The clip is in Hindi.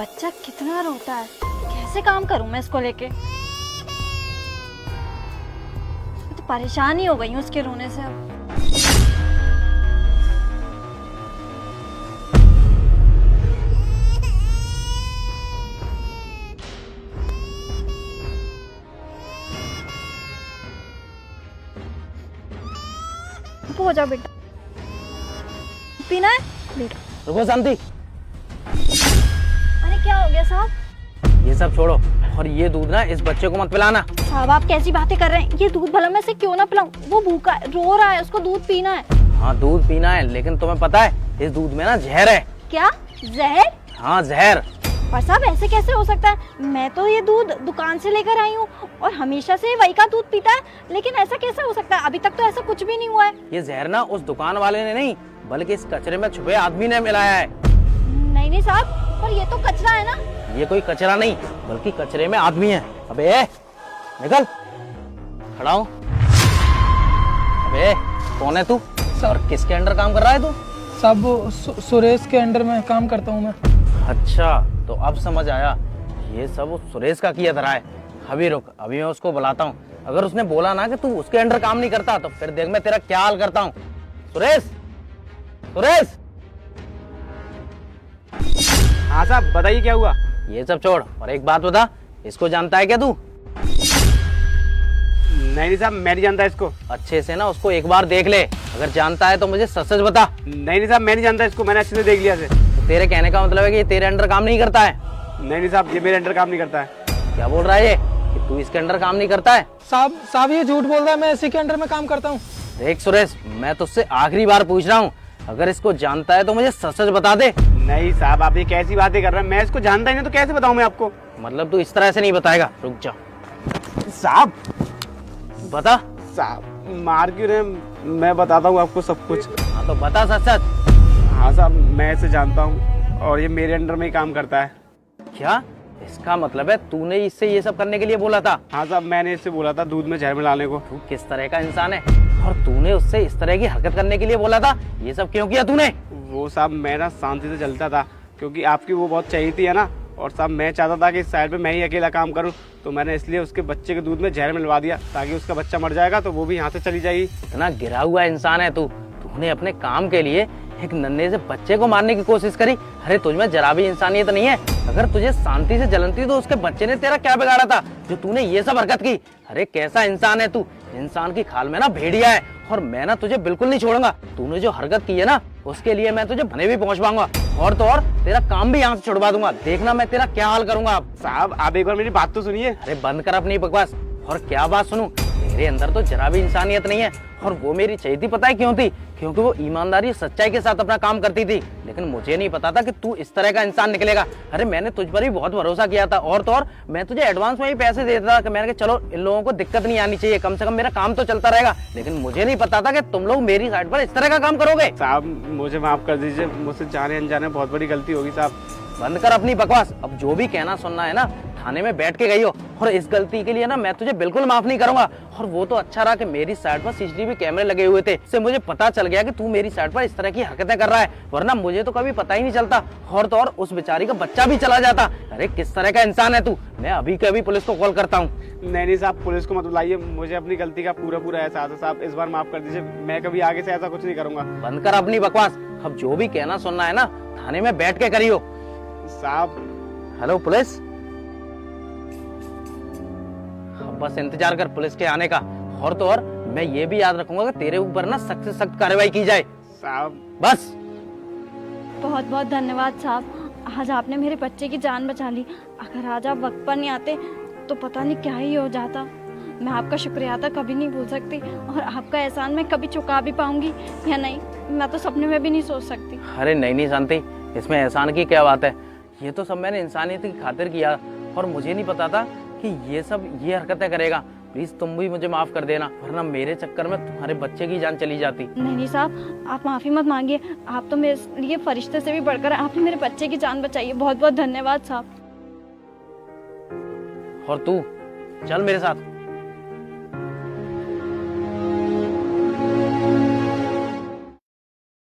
बच्चा कितना रोता है, कैसे काम करूं मैं इसको लेके। मैं तो परेशान ही हो गई हूँ उसके रोने से अब। हो जाओ बेटा, पीना है बेटा। रुको शांति, अरे क्या हो गया साहब? ये सब छोड़ो और ये दूध ना इस बच्चे को मत पिलाना। साहब आप कैसी बातें कर रहे हैं? ये दूध भला मैं से क्यों ना पिलाऊं? वो भूखा है, रो रहा है, उसको दूध पीना है। हाँ दूध पीना है, लेकिन तुम्हें पता है इस दूध में ना जहर है। क्या जहर? हाँ जहर। पर साहब ऐसे कैसे हो सकता है? मैं तो ये दूध दुकान से लेकर आई हूँ और हमेशा से वही का दूध पीता है, लेकिन ऐसा कैसे हो सकता है? अभी तक तो ऐसा कुछ भी नहीं हुआ है। ये जहर ना उस दुकान वाले ने नहीं, बल्कि इस कचरे में छुपे आदमी ने मिलाया है। नहीं नहीं साहब, पर ये तो कचरा है ना। ये कोई कचरा नहीं, बल्कि कचरे में आदमी है। अबे निकल, खड़ा हो। अबे कौन है तू और किसके अंडर काम कर रहा है तू? साहब वो सुरेश के अंडर में काम करता हूँ मैं। अच्छा तो अब समझ आया, ये सब उस सुरेश का किया धरा है। अभी रुक, अभी मैं उसको बुलाता हूँ। अगर उसने बोला ना कि तू उसके अंडर काम नहीं करता तो फिर देख मैं तेरा क्या हाल करता हूँ। सुरेश, सुरेश। हाँ साहब बताइए क्या हुआ। ये सब छोड़ और एक बात बता, इसको जानता है क्या तू? नहीं साहब मैं नहीं जानता इसको। अच्छे से ना उसको एक बार देख ले, अगर जानता है तो मुझे सच सच बता। नहीं साहब मैं नहीं जानता इसको, मैंने अच्छे से देख लिया से। तो तेरे कहने का मतलब है कि ये तेरे अंडर काम नहीं करता है? नहीं साहब ये मेरे अंडर काम नहीं करता है। क्या बोल रहा है ये कि तू इसके अंडर काम नहीं करता है? साहब ये झूठ बोल रहा है, मैं इसी के अंडर में काम करता हूँ। देख सुरेश, मैं तुझसे आखिरी बार पूछ रहा हूँ, अगर इसको जानता है तो मुझे सच सच बता दे। नहीं साहब आप ये कैसी बातें कर रहे हैं, मैं इसको जानता ही नहीं तो कैसे बताऊं मैं आपको। मतलब तू इस तरह से नहीं बताएगा? रुक जा, साहब बता। साहब मार क्यों रहे हैं? मैं बताता हूँ आपको सब कुछ। हाँ तो बता सच सच। हाँ साहब मैं इसे जानता हूँ और ये मेरे अंडर में ही काम करता है। क्या इसका मतलब है तूने इससे ये सब करने के लिए बोला था? हाँ साहब मैंने इससे बोला था दूध में जहर मिलाने को। तू किस तरह का इंसान है और तूने उससे इस तरह की हरकत करने के लिए बोला था? ये सब क्यों किया तूने? वो साहब मैं ना शांति से चलता था क्योंकि आपकी वो बहुत चाहिए थी है ना, और साहब मैं चाहता था कि इस साइड पे मैं ही अकेला काम करूं, तो मैंने इसलिए उसके बच्चे के दूध में जहर मिलवा दिया ताकि उसका बच्चा मर जाएगा तो वो भी यहाँ से चली जाएगी। इतना गिरा हुआ इंसान है तू, तूने अपने काम के लिए एक नन्हे से बच्चे को मारने की कोशिश करी। अरे तुझमें जरा भी इंसानियत नहीं है। अगर तुझे शांति से जलन थी तो उसके बच्चे ने तेरा क्या बिगाड़ा था जो तूने ये सब हरकत की? अरे कैसा इंसान है तू? इंसान की खाल में ना भेड़िया है और मैं ना तुझे बिल्कुल नहीं छोड़ूंगा। तूने जो हरकत की है ना उसके लिए मैं तुझे भने भी पहुंच पाऊंगा और तो और तेरा काम भी यहाँ से छुड़वा दूंगा। देखना मैं तेरा क्या हाल करूंगा। अब साहब आप एक बार मेरी बात तो सुनिए। अरे बंद कर अपनी बकवास। और क्या बात सुनूं? तेरे अंदर तो जरा भी इंसानियत नहीं है और वो मेरी चाहिए पता है क्यों थी? क्योंकि वो ईमानदारी सच्चाई के साथ अपना काम करती थी, लेकिन मुझे नहीं पता था कि तू इस तरह का इंसान निकलेगा। अरे मैंने तुझ पर भी बहुत भरोसा किया था और तो और मैं तुझे एडवांस में ही पैसे देता था कि मैंने कहा चलो इन लोगों को दिक्कत नहीं आनी चाहिए, कम से कम मेरा काम तो चलता रहेगा, लेकिन मुझे नहीं पता था कि तुम लोग मेरी साइड पर इस तरह का काम करोगे। साहब मुझे माफ कर दीजिए, मुझसे जाने अनजाने बहुत बड़ी गलती होगी साहब। बंद कर अपनी बकवास। अब जो भी कहना सुनना है ना थाने में बैठ के गई हो, और इस गलती के लिए ना मैं तुझे बिल्कुल माफ नहीं करूंगा। और वो तो अच्छा रहा कि मेरी साइड पर सीसीटीवी कैमरे लगे हुए थे, इससे मुझे पता चल गया कि तू मेरी साइड पर इस तरह की हरकतें कर रहा है, वरना मुझे तो कभी पता ही नहीं चलता और तो और उस बेचारी का बच्चा भी चला जाता। अरे किस तरह का इंसान है तू? मैं अभी के अभी पुलिस को कॉल करता हूँ। नहीं साहब पुलिस को मत बुलाइए, मुझे अपनी गलती का पूरा एहसास है साहब, इस बार माफ कर दीजिए, मैं कभी आगे से ऐसा कुछ नहीं करूंगा। बंद कर अपनी बकवास। अब जो भी कहना सुनना है ना थाने में बैठ के करियो। साहब हेलो पुलिस। अब बस इंतजार कर पुलिस के आने का, और तो और मैं ये भी याद रखूंगा कि तेरे ऊपर ना सख्त से सख्त कार्रवाई की जाए। साहब बस। बहुत बहुत धन्यवाद साहब, आज आपने मेरे बच्चे की जान बचा ली। अगर आज आप वक्त पर नहीं आते तो पता नहीं क्या ही हो जाता। मैं आपका शुक्रिया अदा कभी नहीं भूल सकती और आपका एहसान मैं कभी चुका भी पाऊंगी या नहीं, मैं तो सपने में भी नहीं सोच सकती। अरे नहीं शांति, इसमें एहसान की क्या बात है? ये तो सब मैंने इंसानियत की खातिर किया और मुझे नहीं पता था कि ये हरकतें करेगा। प्लीज तुम भी मुझे माफ कर देना, वरना मेरे चक्कर में तुम्हारे बच्चे की जान चली जाती। नहीं साहब आप माफी मत मांगिए, आप तो मेरे लिए फरिश्ते से भी बढ़कर आपने मेरे बच्चे की जान बचाई है। बहुत बहुत धन्यवाद साहब। और तू चल मेरे साथ।